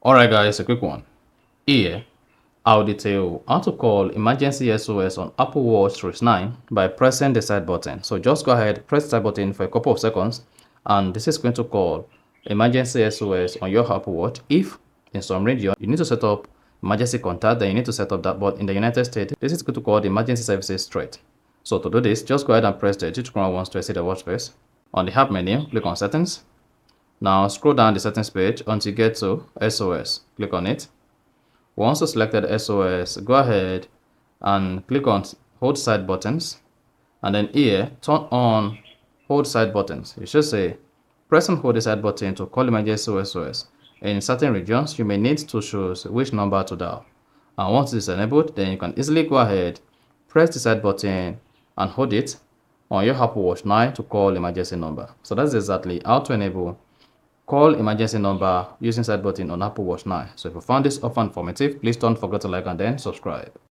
Alright guys, a quick one. Here, I'll detail how to call emergency SOS on Apple Watch Series 9 by pressing the side button. So just go ahead, press the side button for a couple of seconds, and this is going to call emergency SOS on your Apple Watch. If in some region you need to set up emergency contact, then you need to set up that, but in the United States, this is going to call the emergency services straight. So to do this, just go ahead and press the digital crown once to exit the watch face. On the app menu, click on settings. Now scroll down the settings page until you get to SOS. Click on it. Once you selected SOS, go ahead and click on hold side buttons, and then here turn on hold side buttons. You should say press and hold the side button to call emergency SOS. In certain regions, you may need to choose which number to dial. And once it is enabled, then you can easily go ahead, press the side button and hold it on your Apple Watch 9 to call emergency number. So that's exactly how to enable call emergency number using side button on Apple Watch 9. So if you found this offer informative, please don't forget to like and then subscribe.